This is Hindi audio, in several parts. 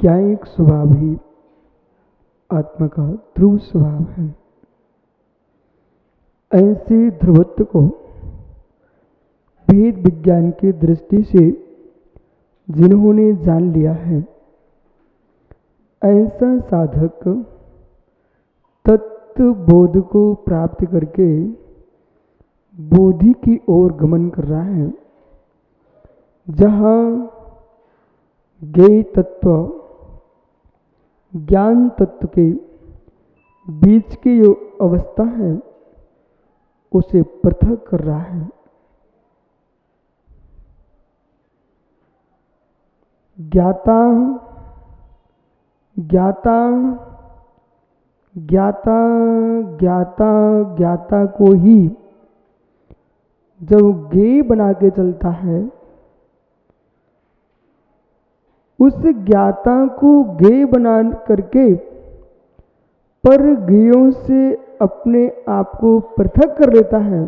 क्या एक स्वभाव ही आत्मा का ध्रुव स्वभाव है। ऐसे ध्रुवत्व को भेद विज्ञान की दृष्टि से जिन्होंने जान लिया है, ऐसा साधक तत्व बोध को प्राप्त करके बोधि की ओर गमन कर रहा है, जहाँ ज्ञेय तत्व ज्ञान तत्व के बीच की जो अवस्था है उसे पृथक कर रहा है। ज्ञाता ज्ञाता ज्ञाता ज्ञाता ज्ञाता को ही जब ज्ञेय बना के चलता है, उस ज्ञाता को ज्ञेय बना करके पर ज्ञेयों से अपने आप को पृथक कर लेता है,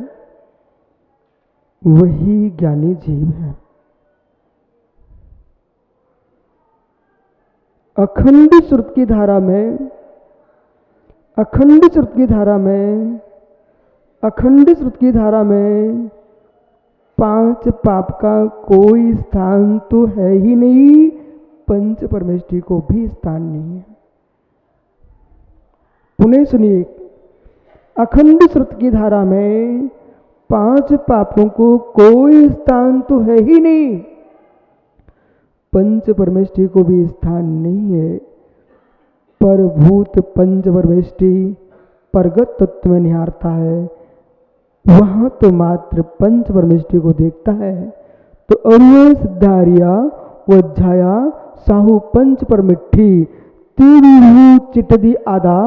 वही ज्ञानी जीव है। अखंड श्रुत की धारा में अखंड श्रुत की धारा में अखंड श्रुत की धारा में पांच पाप का कोई स्थान तो है ही नहीं, पंच परमेष्टि को भी स्थान नहीं है। पुनः सुनिए, अखंड श्रुत की धारा में पांच पापों को कोई स्थान तो है ही नहीं, पंच परमेष्टि को भी स्थान नहीं है। पर भूत पंच परमेष्टि परगत तत्व में निहारता है, वहां तो मात्र पंच परमेष्टि को देखता है। तो अरुण सिद्धारिया व झाया साहू पंच परमिट्ठी तीरू चिटदी आदा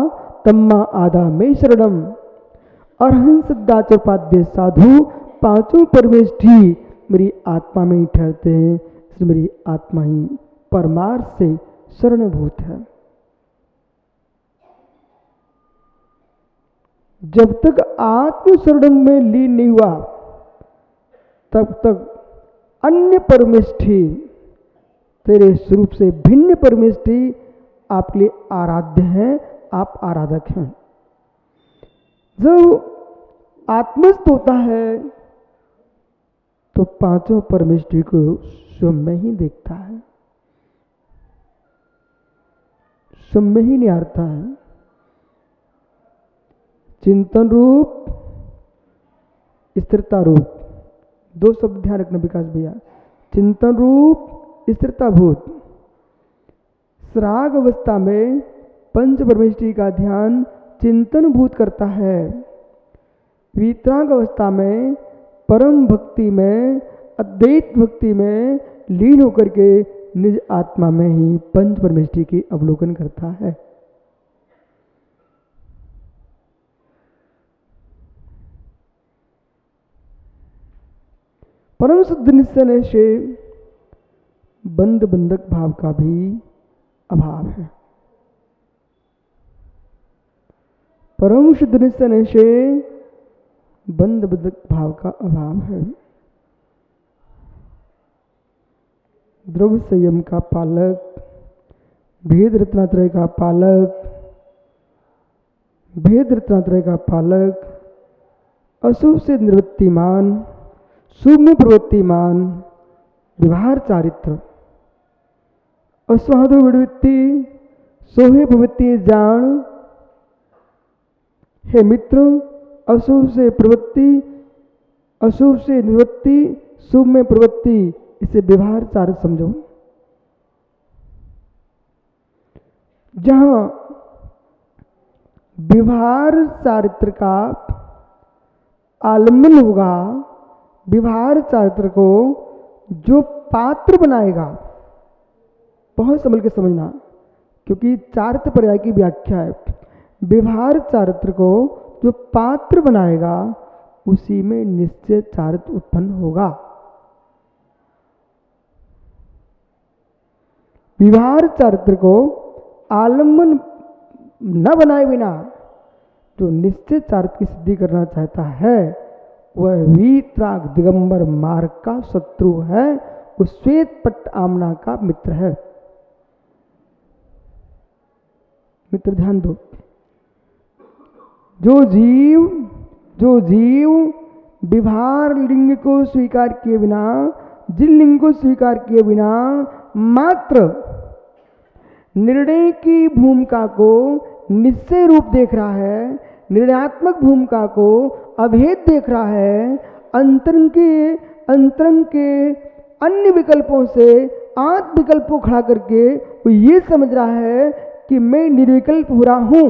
तम्मा आदा में शरणम। अरहं सिद्धाचोपाध्याय साधु पांचों परमेष्ठी मेरी आत्मा में ही ठहरते हैं, इसलिए मेरी आत्मा ही परमार्थ से शरणभूत है। जब तक आत्म शरण में लीन नहीं हुआ, तब तक अन्य परमेष्ठी तेरे स्वरूप से भिन्न परमेष्ठी आपके लिए आराध्य हैं, आप आराधक हैं। जब आत्मस्थ होता है तो पांचों परमेष्ठी को स्वयं में ही देखता है, स्वयं में ही निहारता है। चिंतन रूप, स्थिरता रूप, दो शब्द ध्यान रखना विकास भैया। चिंतन रूप, स्थिरता भूत। श्राग अवस्था में पंच परमेष्ठी का ध्यान चिंतन भूत करता है। वीतराग अवस्था में परम भक्ति में, अद्वैत भक्ति में लीन होकर के निज आत्मा में ही पंच परमेष्ठी की अवलोकन करता है। परम शुद्ध निश्चय से बंध बंधक भाव का भी अभाव है। परम शुद्ध निश्चय से बंध बंधक भाव का अभाव है। द्रव्य संयम का पालक, भेद रत्नात्रय का पालक, भेद रत्नात्रय का पालक, अशुभ से निवृत्तिमान, शुभ में प्रवृत्तिमान, व्यवहार चारित्र, अस्वादो विडवृत्ति, सोहे प्रवृत्ति जान। हे मित्र, अशुभ से प्रवृत्ति, अशुभ से निवृत्ति, शुभ में प्रवृत्ति, इसे व्यवहार चारित्र समझो। जहां व्यवहार चारित्र का आलम्बन होगा, व्यवहार चारित्र को जो पात्र बनाएगा, बहुत संभल के समझना, क्योंकि चारित्र पर्याय की व्याख्या है। व्यवहार चारित्र को जो पात्र बनाएगा, उसी में निश्चय चारित्र उत्पन्न होगा। व्यवहार चारित्र को आलम्बन न बनाए बिना जो निश्चय चारित्र की सिद्धि करना चाहता है, वह वीतराग दिगंबर मार्ग का शत्रु है, वो श्वेत पट्ट आमना का मित्र है। मित्र ध्यान दो, जो जीव विभार लिंग को स्वीकार किए बिना, जिन लिंग को स्वीकार किए बिना मात्र निर्णय की भूमिका को निश्चय रूप देख रहा है, निर्णयात्मक भूमिका को अभेद देख रहा है, अंतरंग के अन्य विकल्पों से आत्म विकल्प को खड़ा करके वो ये समझ रहा है कि मैं निर्विकल्प हो रहा हूं।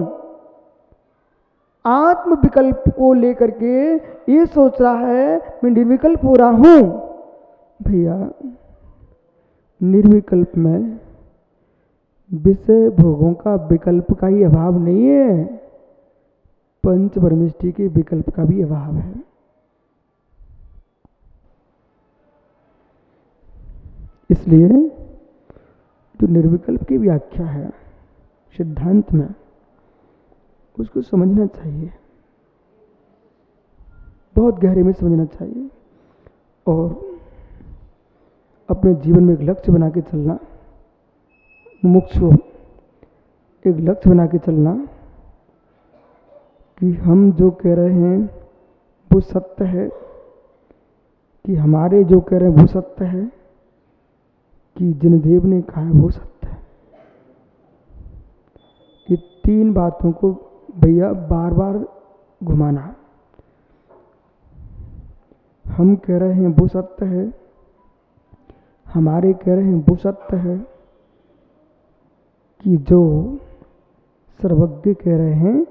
आत्म विकल्प को लेकर के ये सोच रहा है मैं निर्विकल्प हो रहा हूं। भैया निर्विकल्प में विषय भोगों का विकल्प का ही अभाव नहीं है, पंच परमिष्टि के विकल्प का भी अभाव है। इसलिए जो निर्विकल्प की व्याख्या है सिद्धांत में, उसको समझना चाहिए, बहुत गहरे में समझना चाहिए और अपने जीवन में एक लक्ष्य बना के चलना, मुमुक्षु एक लक्ष्य बना के चलना कि हम जो कह रहे हैं वो सत्य है, कि हमारे जो कह रहे हैं वो सत्य है, कि जिनदेव ने कहा है वो सत्य है। ये तीन बातों को भैया बार बार घुमाना। हम कह रहे हैं वो सत्य है, हमारे कह रहे हैं वो सत्य है, कि जो सर्वज्ञ कह रहे हैं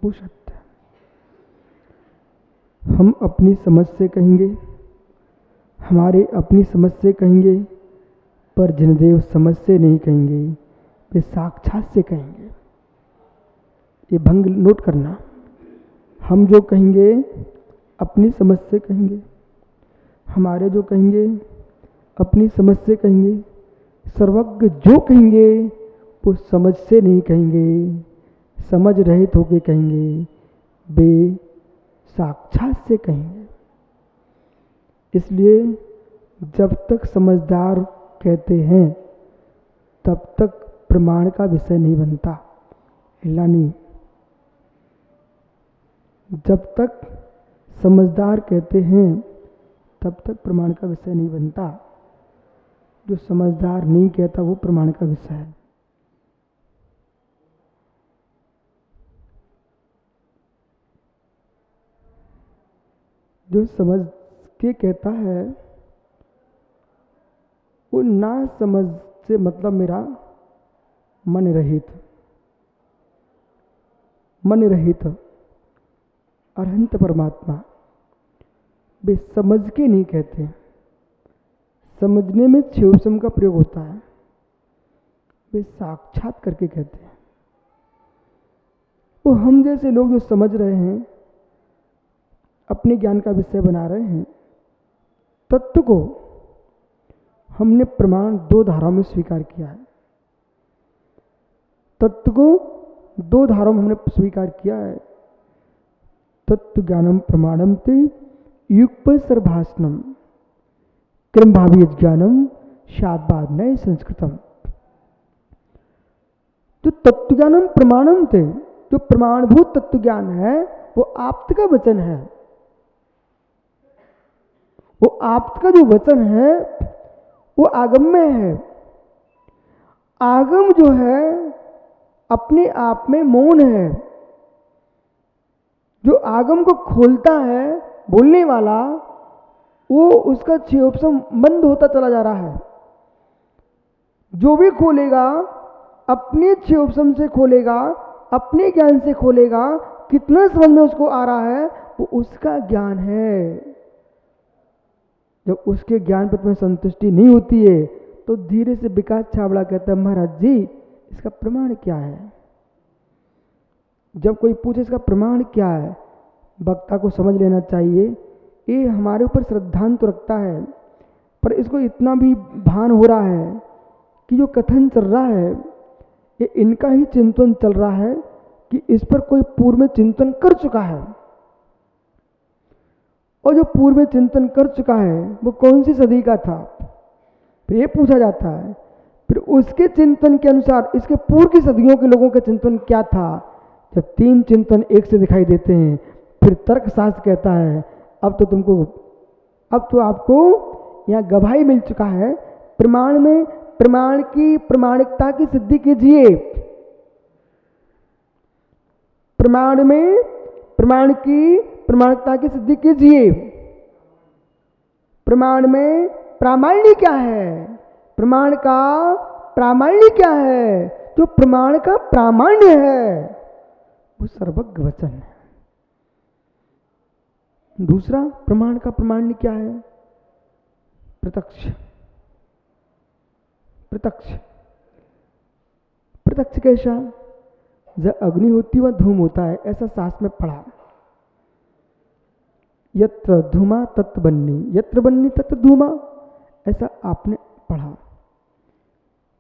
वो सत्य है। हम अपनी समझ से कहेंगे, हमारे अपनी समझ से कहेंगे, पर जिनदेव समझ से नहीं कहेंगे, वे साक्षात से कहेंगे। ये भंग नोट करना। हम जो कहेंगे अपनी समझ से कहेंगे, हमारे जो कहेंगे अपनी समझ से कहेंगे, सर्वज्ञ जो कहेंगे वो समझ से नहीं कहेंगे, समझ रहित होके कहेंगे, वे साक्षात से कहेंगे। इसलिए जब तक समझदार कहते हैं तब तक प्रमाण का विषय नहीं बनता। नहीं, जब तक समझदार कहते हैं तब तक प्रमाण का विषय नहीं बनता। जो समझदार नहीं कहता वो प्रमाण का विषय है। जो समझ के कहता है वो ना समझ से मतलब मेरा मन रहित अरहंत परमात्मा, वे समझ के नहीं कहते। समझने में क्षयोपशम का प्रयोग होता है, वे साक्षात करके कहते हैं। वो हम जैसे लोग जो समझ रहे हैं, अपने ज्ञान का विषय बना रहे हैं, तत्व को हमने प्रमाण दो धाराओं में स्वीकार किया है। तत्व को दो धाराओं में हमने स्वीकार किया है। तत्व ज्ञानम प्रमाणम ते युगपसर्भाषणम क्रम भावी ज्ञानम शादबाद नए संस्कृतम। जो तत्व ज्ञानम प्रमाणम थे, जो प्रमाणभूत तत्व ज्ञान है वो आप्त का वचन है। वो आप्त का जो वचन है वो आगम में है। आगम जो है अपने आप में मौन है। जो आगम को खोलता है बोलने वाला, वो उसका क्षयोपशम बंद होता चला जा रहा है। जो भी खोलेगा अपने क्षयोपशम से खोलेगा, अपने ज्ञान से खोलेगा, कितना समझ में उसको आ रहा है वो उसका ज्ञान है। जब उसके ज्ञान पर में संतुष्टि नहीं होती है तो धीरे से विकास छाबड़ा कहता है, महाराज जी इसका प्रमाण क्या है। जब कोई पूछे इसका प्रमाण क्या है, वक्ता को समझ लेना चाहिए ये हमारे ऊपर श्रद्धांत तो रखता है, पर इसको इतना भी भान हो रहा है कि जो कथन चल रहा है ये इनका ही चिंतन चल रहा है कि इस पर कोई पूर्व में चिंतन कर चुका है। और जो पूर्व में चिंतन कर चुका है वो कौन सी सदी का था। फिर ये पूछा जाता है फिर उसके चिंतन के अनुसार इसके पूर्व की सदियों के लोगों का चिंतन क्या था। जब तीन चिंतन एक से दिखाई देते हैं, फिर तर्कशास्त्र कहता है अब तो आपको यहाँ गवाही मिल चुका है, प्रमाण में प्रमाण की प्रमाणिकता की सिद्धि कीजिए। प्रमाण में प्रमाण की प्रमाणिकता की सिद्धि कीजिए। प्रमाण में प्रामाण्य क्या है, प्रमाण का प्रामाण्य क्या है। जो प्रमाण का प्रामाण्य है वो सर्वज्ञ वचन है। दूसरा प्रमाण का प्रामाण्य क्या है, प्रत्यक्ष। प्रत्यक्ष प्रत्यक्ष कैसा, जब अग्नि होती वह धूम होता है, ऐसा शास्त्र में पढ़ा। यत्र धूमा तत्र बन्नी, यत्र बन्नी तत्र धूमा, ऐसा आपने पढ़ा।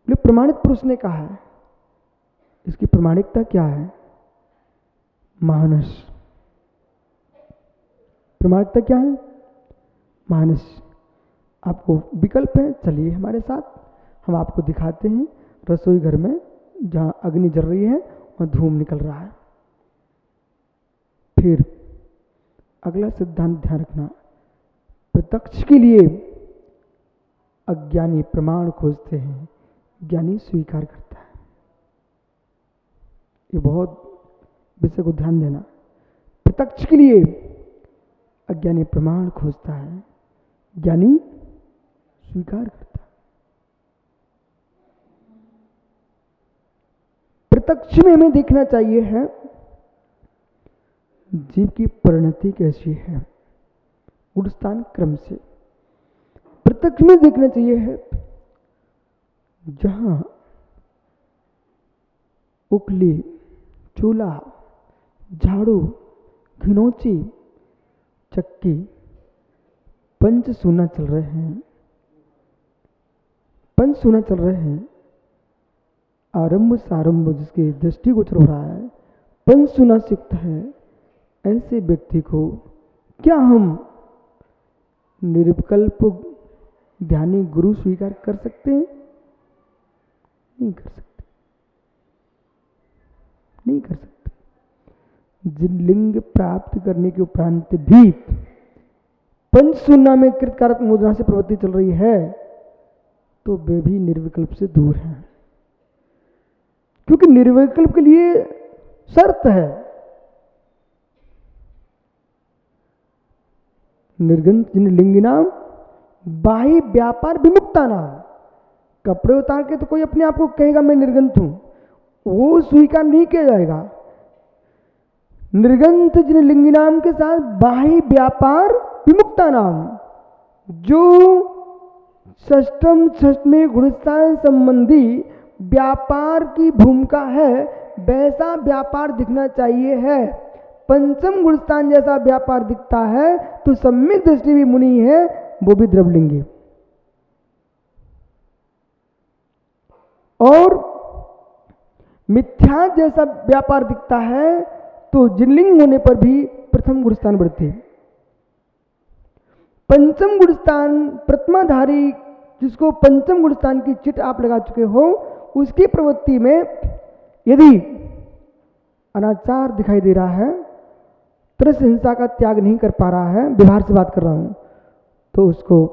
प्रमाणित पुरुष ने कहा है, इसकी प्रमाणिकता क्या है, मानस। प्रमाणिकता क्या है, मानस। आपको विकल्प है, चलिए हमारे साथ, हम आपको दिखाते हैं रसोई घर में जहां अग्नि जल रही है वहां धूम निकल रहा है। फिर अगला सिद्धांत ध्यान रखना, प्रत्यक्ष के लिए अज्ञानी प्रमाण खोजते हैं, ज्ञानी स्वीकार करता है। ये बहुत विषय को ध्यान देना। प्रत्यक्ष के लिए अज्ञानी प्रमाण खोजता है, ज्ञानी स्वीकार करता है। प्रत्यक्ष में हमें देखना चाहिए है जीव की परिणति कैसी है, गुणस्थान क्रम से। प्रत्यक्ष में देखना चाहिए है जहां उकली, चूल्हा, झाड़ू, घिनौची, चक्की, पंच सूना चल रहे हैं, पंच सूना चल रहे हैं, आरंभ सारंभ जिसकी दृष्टि गोचर हो रहा है, पंच सूना से युक्त है। ऐसे व्यक्ति को क्या हम निर्विकल्प ध्यानी गुरु स्वीकार कर सकते हैं? नहीं कर सकते, नहीं कर सकते। जिन लिंग प्राप्त करने के उपरांत भी पंच सुन्ना में कृतकारक मुद्रा से प्रवृत्ति चल रही है तो वे भी निर्विकल्प से दूर हैं, क्योंकि निर्विकल्प के लिए शर्त है, निर्गंत जिन लिंगिनाम बाह्य व्यापार विमुक्ता नाम। कपड़े उतार के तो कोई अपने आप को कहेगा मैं निर्गंत हूं, वो स्वीकार नहीं किया जाएगा। निर्गंत जिन लिंगिनाम के साथ बाह्य व्यापार विमुक्ता नाम, जो षष्टम षष्टमी गुणस्थान संबंधी व्यापार की भूमिका है वैसा व्यापार दिखना चाहिए है। पंचम गुणस्थान जैसा व्यापार दिखता है तो सम्यक दृष्टि भी मुनि है, वो भी द्रवलिंगी। और मिथ्या जैसा व्यापार दिखता है तो जिनलिंग होने पर भी प्रथम गुणस्थान बढ़ती। पंचम गुणस्थान प्रथमाधारी जिसको पंचम गुणस्थान की चिट आप लगा चुके हो, उसकी प्रवृत्ति में यदि अनाचार दिखाई दे रहा है, त्रस हिंसा का त्याग नहीं कर पा रहा है, व्यवहार से बात कर रहा हूं, तो उसको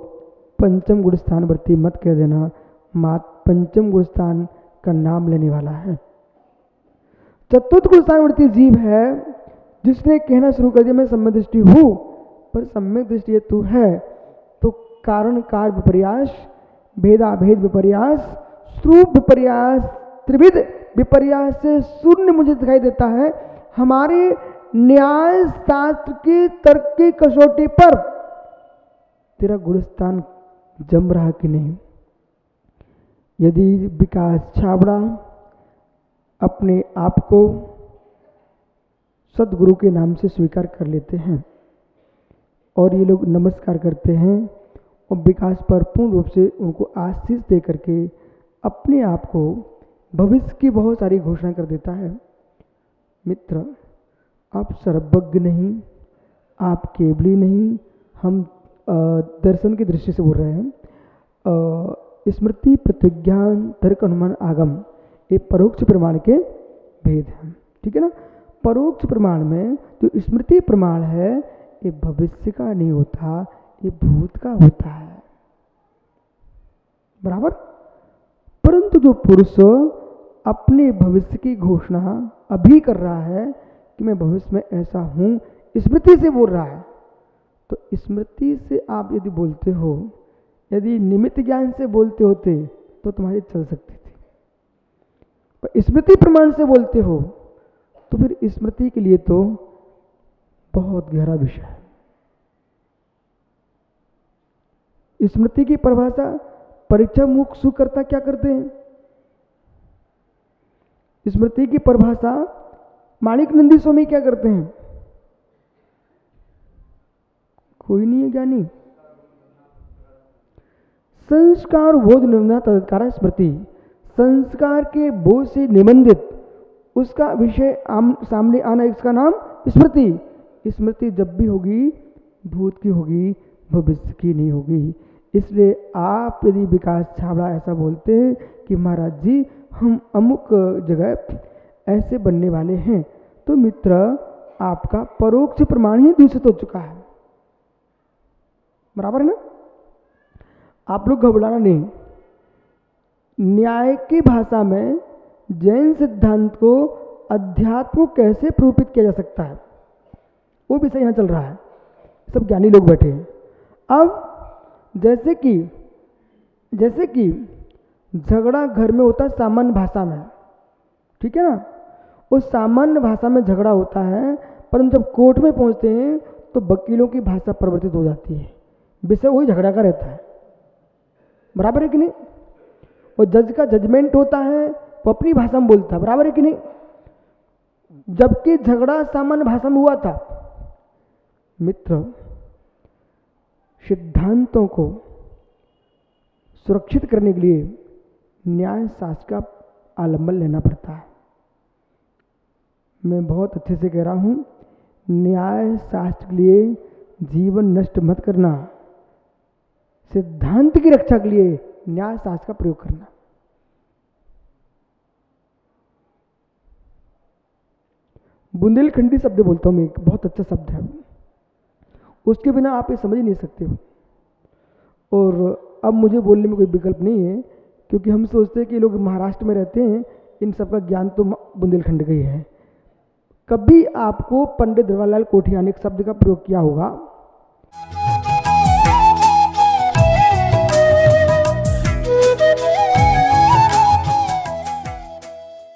पंचम गुणस्थान वर्ती मत कह देना, पंचम गुणस्थान का नाम लेने वाला है। चतुर्थ गुणस्थान वर्ती जीव है जिसने कहना शुरू कर दिया मैं सम्यक दृष्टि हूं, पर सम्यक दृष्टि तू है तो कारण कार्य विपर्यास, भेदाभेद विपर्यास, स्वरूप विपर्यास, त्रिविध विपर्यास से शून्य मुझे दिखाई देता है। हमारे न्याय शास्त्र की तर्क की कसौटी पर तेरा गुणस्थान जम रहा कि नहीं। यदि विकास छाबड़ा अपने आप को सदगुरु के नाम से स्वीकार कर लेते हैं और ये लोग नमस्कार करते हैं और विकास पर पूर्ण रूप से उनको आशीष दे करके अपने आप को भविष्य की बहुत सारी घोषणा कर देता है। मित्र, आप सर्वज्ञ नहीं, आप केवली नहीं, हम दर्शन की दृष्टि से बोल रहे हैं। स्मृति, प्रतिज्ञान, तर्क, अनुमान, आगम, ये परोक्ष प्रमाण के भेद हैं। ठीक है ना। परोक्ष प्रमाण में जो स्मृति प्रमाण है ये भविष्य का नहीं होता, ये भूत का होता है, बराबर। परंतु जो पुरुष अपने भविष्य की घोषणा अभी कर रहा है कि मैं भविष्य में ऐसा हूं, स्मृति से बोल रहा है, तो स्मृति से आप यदि बोलते हो, यदि निमित्त ज्ञान से बोलते होते तो तुम्हारी चल सकती थी, पर स्मृति प्रमाण से बोलते हो तो फिर स्मृति के लिए तो बहुत गहरा विषय है। स्मृति की परिभाषा परीक्षा मुक्सु करता क्या करते हैं? स्मृति की परिभाषा माणिक नंदी स्वामी क्या करते हैं? कोई नहीं है ज्ञानी। संस्कार बोध निबंधना तत्कारा स्मृति, संस्कार के बोध से निबंधित उसका विषय सामने आना, इसका नाम स्मृति। स्मृति जब भी होगी भूत की होगी, भविष्य की नहीं होगी। इसलिए आप यदि विकास छाबड़ा ऐसा बोलते हैं कि महाराज जी हम अमुक जगह ऐसे बनने वाले हैं, तो मित्र आपका परोक्ष प्रमाण ही दूषित हो चुका है, बराबर है ना। आप लोग घबराना नहीं। न्याय की भाषा में जैन सिद्धांत को अध्यात्म को कैसे प्रूपित किया जा सकता है, वो विषय यहाँ चल रहा है। सब ज्ञानी लोग बैठे हैं। अब जैसे कि झगड़ा घर में होता है सामान्य भाषा में, ठीक है ना। उस सामान्य भाषा में झगड़ा होता है, परंतु जब कोर्ट में पहुंचते हैं तो वकीलों की भाषा परिवर्तित हो जाती है, विषय वही झगड़ा का रहता है, बराबर है कि नहीं। और जज का जजमेंट होता है वो अपनी भाषा में बोलता है, बराबर है कि नहीं। जबकि झगड़ा सामान्य भाषा में हुआ था। मित्र सिद्धांतों को सुरक्षित करने के लिए न्याय शास्त्र का आलंबन लेना पड़ता है। मैं बहुत अच्छे से कह रहा हूं, न्याय शास्त्र के लिए जीवन नष्ट मत करना, सिद्धांत की रक्षा के लिए न्याय शास्त्र का प्रयोग करना। बुंदेलखंडी शब्द बोलता हूं मैं, एक बहुत अच्छा शब्द है, उसके बिना आप ये समझ ही नहीं सकते हो। और अब मुझे बोलने में कोई विकल्प नहीं है, क्योंकि हम सोचते हैं कि लोग महाराष्ट्र में रहते हैं, इन सब का ज्ञान तो बुंदेलखंड का ही है। कभी आपको पंडित जवाहरलाल कोठियानी शब्द का प्रयोग किया होगा